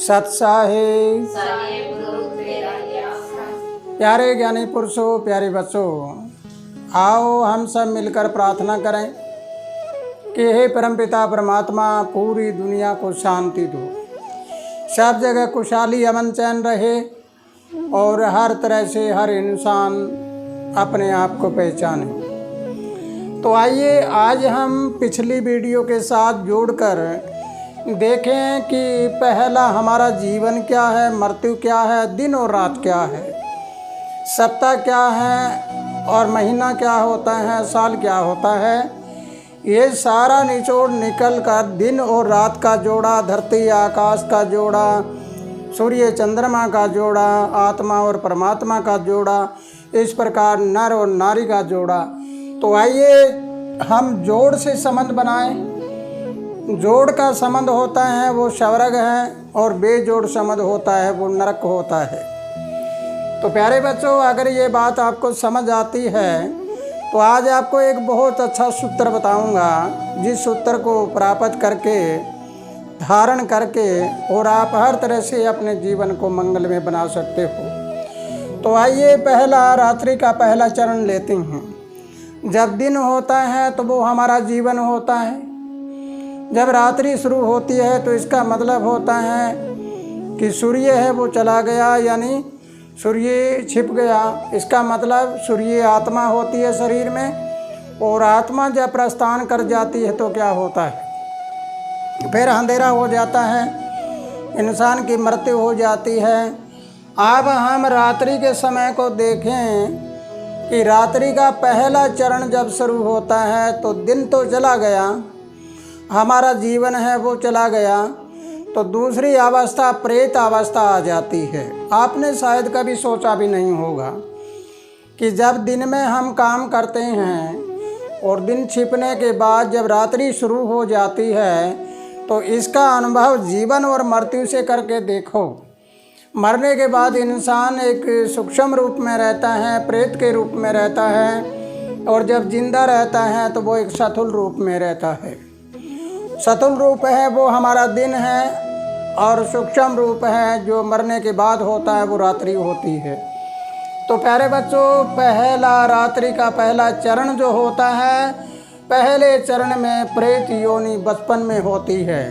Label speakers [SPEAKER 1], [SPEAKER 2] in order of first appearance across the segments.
[SPEAKER 1] सत्साहे प्यारे ज्ञानी पुरुषों, प्यारे बच्चों, आओ हम सब मिलकर प्रार्थना करें कि हे परमपिता परमात्मा, पूरी दुनिया को शांति दो, सब जगह खुशहाली अमन चैन रहे और हर तरह से हर इंसान अपने आप को पहचाने। तो आइए आज हम पिछली वीडियो के साथ जोड़कर देखें कि पहला हमारा जीवन क्या है, मृत्यु क्या है, दिन और रात क्या है, सप्ताह क्या है और महीना क्या होता है, साल क्या होता है। ये सारा निचोड़ निकल कर दिन और रात का जोड़ा, धरती आकाश का जोड़ा, सूर्य चंद्रमा का जोड़ा, आत्मा और परमात्मा का जोड़ा, इस प्रकार नर और नारी का जोड़ा। तो आइए हम जोड़ से संबंध बनाएं। जोड़ का संबंध होता है वो स्वर्ग है और बेजोड़ संबंध होता है वो नरक होता है। तो प्यारे बच्चों, अगर ये बात आपको समझ आती है तो आज आपको एक बहुत अच्छा सूत्र बताऊंगा, जिस सूत्र को प्राप्त करके धारण करके और आप हर तरह से अपने जीवन को मंगल में बना सकते हो। तो आइए पहला रात्रि का पहला चरण लेते हैं। जब दिन होता है तो वो हमारा जीवन होता है। जब रात्रि शुरू होती है तो इसका मतलब होता है कि सूर्य है वो चला गया, यानी सूर्य छिप गया। इसका मतलब सूर्य आत्मा होती है शरीर में, और आत्मा जब प्रस्थान कर जाती है तो क्या होता है, फिर अंधेरा हो जाता है, इंसान की मृत्यु हो जाती है। अब हम रात्रि के समय को देखें कि रात्रि का पहला चरण जब शुरू होता है तो दिन तो चला गया, हमारा जीवन है वो चला गया, तो दूसरी अवस्था प्रेत अवस्था आ जाती है। आपने शायद कभी सोचा भी नहीं होगा कि जब दिन में हम काम करते हैं और दिन छिपने के बाद जब रात्रि शुरू हो जाती है तो इसका अनुभव जीवन और मृत्यु से करके देखो। मरने के बाद इंसान एक सूक्ष्म रूप में रहता है, प्रेत के रूप में रहता है, और जब जिंदा रहता है तो वो एक स्थूल रूप में रहता है। स्थूल रूप है वो हमारा दिन है, और सूक्ष्म रूप है जो मरने के बाद होता है वो रात्रि होती है। तो प्यारे बच्चों, पहला रात्रि का पहला चरण जो होता है, पहले चरण में प्रेत योनि बचपन में होती है,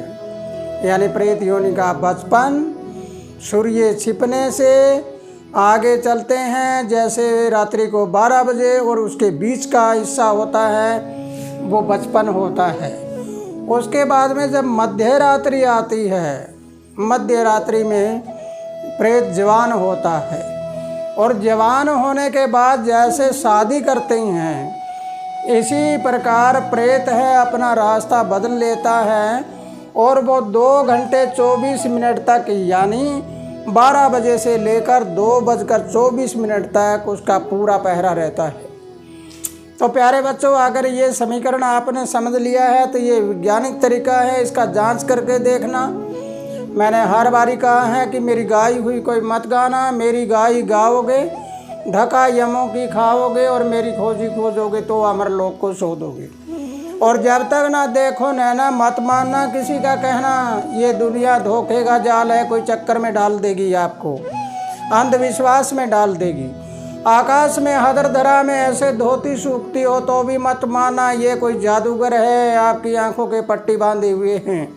[SPEAKER 1] यानी प्रेत योनि का बचपन। सूर्य छिपने से आगे चलते हैं, जैसे रात्रि को 12 बजे और उसके बीच का हिस्सा होता है वो बचपन होता है। उसके बाद में जब मध्य रात्रि आती है, मध्य रात्रि में प्रेत जवान होता है, और जवान होने के बाद जैसे शादी करते हैं इसी प्रकार प्रेत है अपना रास्ता बदल लेता है, और वो 2 घंटे 24 मिनट तक, यानी 12 बजे से लेकर 2:24 तक उसका पूरा पहरा रहता है। तो प्यारे बच्चों, अगर ये समीकरण आपने समझ लिया है तो ये वैज्ञानिक तरीका है, इसका जांच करके देखना। मैंने हर बारी कहा है कि मेरी गाई हुई कोई मत गाना, मेरी गाई गाओगे, ढका यमों की खाओगे, और मेरी खोजी खोजोगे तो अमर लोक को शोधोगे। और जब तक ना देखो नैना मत मानना किसी का कहना, ये दुनिया धोखे का जाल है, कोई चक्कर में डाल देगी, आपको अंधविश्वास में डाल देगी। आकाश में हदर धरा में ऐसे धोती सूखती हो तो भी मत मानना, ये कोई जादूगर है, आपकी आंखों के पट्टी बांधे हुए हैं।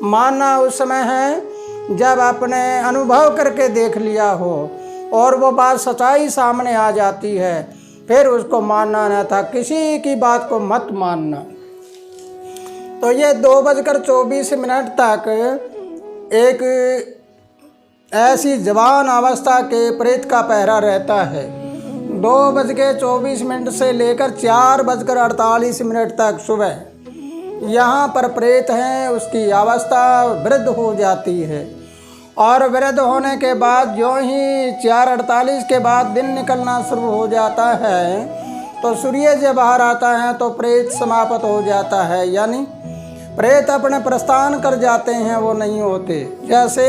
[SPEAKER 1] मानना उस समय है जब आपने अनुभव करके देख लिया हो और वो बात सच्चाई सामने आ जाती है, फिर उसको मानना न था, किसी की बात को मत मानना। तो ये 2:24 तक एक ऐसी जवान अवस्था के प्रेत का पहरा रहता है। 2:24 से लेकर 4:48 तक सुबह यहाँ पर प्रेत है, उसकी अवस्था वृद्ध हो जाती है, और वृद्ध होने के बाद जो ही 4:48 के बाद दिन निकलना शुरू हो जाता है तो सूर्य जब बाहर आता है तो प्रेत समाप्त हो जाता है, यानी प्रेत अपने प्रस्थान कर जाते हैं, वो नहीं होते। जैसे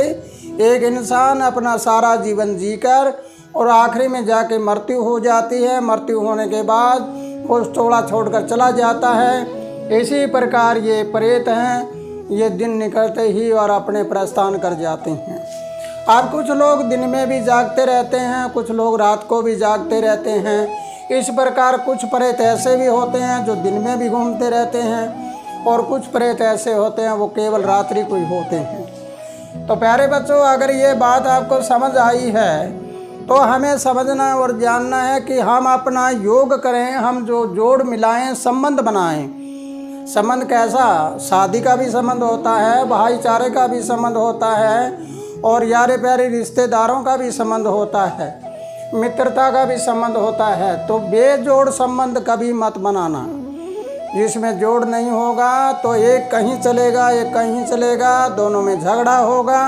[SPEAKER 1] एक इंसान अपना सारा जीवन जीकर और आखिरी में जाके मृत्यु हो जाती है, मृत्यु होने के बाद वो टोला छोड़कर चला जाता है, इसी प्रकार ये प्रेत हैं ये दिन निकलते ही और अपने प्रस्थान कर जाते हैं। अब कुछ लोग दिन में भी जागते रहते हैं, कुछ लोग रात को भी जागते रहते हैं। इस प्रकार कुछ प्रेत ऐसे भी होते हैं जो दिन में भी घूमते रहते हैं और कुछ प्रेत ऐसे होते हैं वो केवल रात्रि को ही होते हैं। तो प्यारे बच्चों, अगर ये बात आपको समझ आई है तो हमें समझना और जानना है कि हम अपना योग करें, हम जो जोड़ मिलाएं, संबंध बनाएं। संबंध कैसा? शादी का भी संबंध होता है, भाईचारे का भी संबंध होता है और यारे प्यारे रिश्तेदारों का भी संबंध होता है, मित्रता का भी संबंध होता है। तो बेजोड़ संबंध कभी मत बनाना। जिसमें जोड़ नहीं होगा तो एक कहीं चलेगा, एक कहीं चलेगा, दोनों में झगड़ा होगा,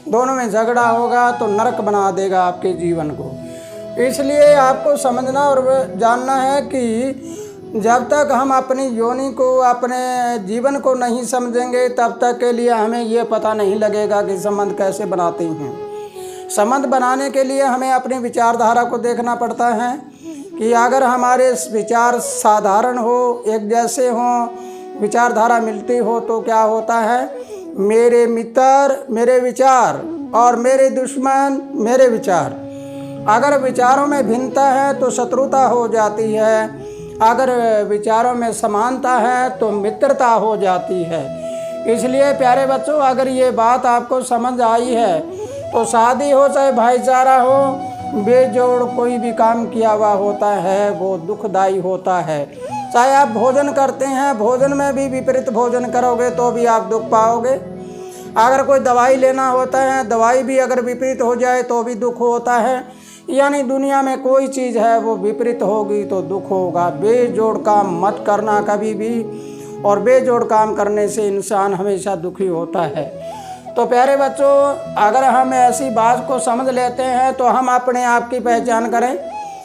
[SPEAKER 1] दोनों में झगड़ा होगा तो नरक बना देगा आपके जीवन को। इसलिए आपको समझना और जानना है कि जब तक हम अपनी योनि को, अपने जीवन को नहीं समझेंगे तब तक के लिए हमें ये पता नहीं लगेगा कि संबंध कैसे बनाते हैं। संबंध बनाने के लिए हमें अपनी विचारधारा को देखना पड़ता है कि अगर हमारे विचार साधारण हो, एक जैसे हों, विचारधारा मिलती हो तो क्या होता है, मेरे मित्र मेरे विचार और मेरे दुश्मन मेरे विचार। अगर विचारों में भिन्नता है तो शत्रुता हो जाती है, अगर विचारों में समानता है तो मित्रता हो जाती है। इसलिए प्यारे बच्चों, अगर ये बात आपको समझ आई है तो शादी हो चाहे भाईचारा हो, बेजोड़ कोई भी काम किया हुआ होता है वो दुखदाई होता है। चाहे आप भोजन करते हैं, भोजन में भी विपरीत भोजन करोगे तो भी आप दुख पाओगे। अगर कोई दवाई लेना होता है, दवाई भी अगर विपरीत हो जाए तो भी दुख होता है। यानी दुनिया में कोई चीज़ है वो विपरीत होगी तो दुख होगा। बेजोड़ काम मत करना कभी भी, और बेजोड़ काम करने से इंसान हमेशा दुखी होता है। तो प्यारे बच्चों, अगर हम ऐसी बात को समझ लेते हैं तो हम अपने आप की पहचान करें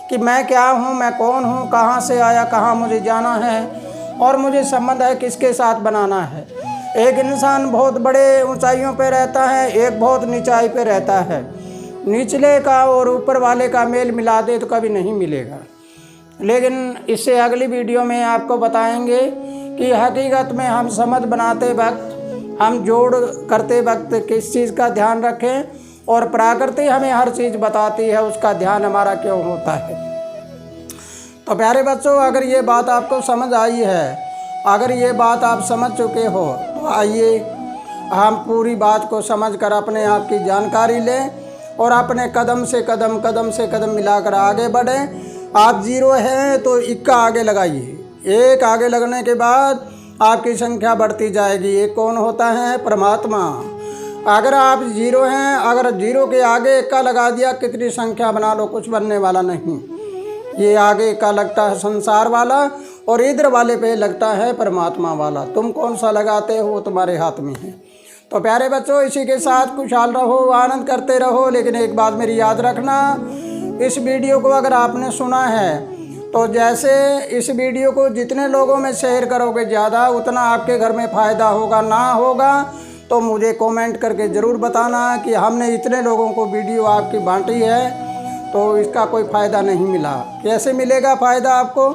[SPEAKER 1] कि मैं क्या हूँ, मैं कौन हूँ, कहाँ से आया, कहाँ मुझे जाना है और मुझे संबंध है किसके साथ बनाना है। एक इंसान बहुत बड़े ऊंचाइयों पे रहता है, एक बहुत नीचाई पे रहता है। निचले का और ऊपर वाले का मेल मिला दे तो कभी नहीं मिलेगा। लेकिन इससे अगली वीडियो में आपको बताएंगे कि हकीकत में हम संबंध बनाते वक्त, हम जोड़ करते वक्त किस चीज़ का ध्यान रखें और प्रकृति हमें हर चीज़ बताती है, उसका ध्यान हमारा क्यों होता है। तो प्यारे बच्चों, अगर ये बात आपको समझ आई है, अगर ये बात आप समझ चुके हो तो आइए हम पूरी बात को समझकर अपने आप की जानकारी लें और अपने कदम से कदम मिलाकर आगे बढ़ें। आप 0 हैं तो 1 आगे लगाइए। 1 आगे लगने के बाद आपकी संख्या बढ़ती जाएगी। ये कौन होता है? परमात्मा। अगर आप 0 हैं, अगर 0 के आगे 1 लगा दिया, कितनी संख्या बना लो, कुछ बनने वाला नहीं। ये आगे 1 लगता है संसार वाला और इधर वाले पे लगता है परमात्मा वाला। तुम कौन सा लगाते हो वो तुम्हारे हाथ में है। तो प्यारे बच्चों, इसी के साथ खुशहाल रहो, आनंद करते रहो। लेकिन एक बात मेरी याद रखना, इस वीडियो को अगर आपने सुना है तो जैसे इस वीडियो को जितने लोगों में शेयर करोगे ज़्यादा, उतना आपके घर में फ़ायदा होगा। ना होगा तो मुझे कमेंट करके ज़रूर बताना कि हमने इतने लोगों को वीडियो आपकी बांटी है तो इसका कोई फ़ायदा नहीं मिला। कैसे मिलेगा फ़ायदा आपको?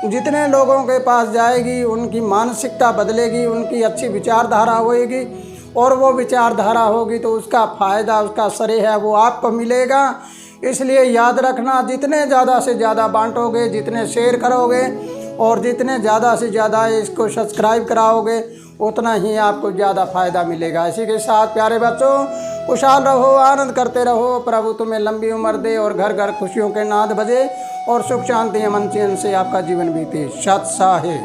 [SPEAKER 1] जितने लोगों के पास जाएगी उनकी मानसिकता बदलेगी, उनकी अच्छी विचारधारा होएगी और वो विचारधारा होगी तो उसका फ़ायदा, उसका श्रेय है वो आपको मिलेगा। इसलिए याद रखना, जितने ज़्यादा से ज़्यादा बांटोगे, जितने शेयर करोगे और जितने ज़्यादा से ज़्यादा इसको सब्सक्राइब कराओगे, उतना ही आपको ज़्यादा फ़ायदा मिलेगा। इसी के साथ प्यारे बच्चों, खुशहाल रहो, आनंद करते रहो। प्रभु तुम्हें लंबी उम्र दे और घर घर खुशियों के नाद बजे और सुख शांति अमन चैन से आपका जीवन बीते। सत साहे।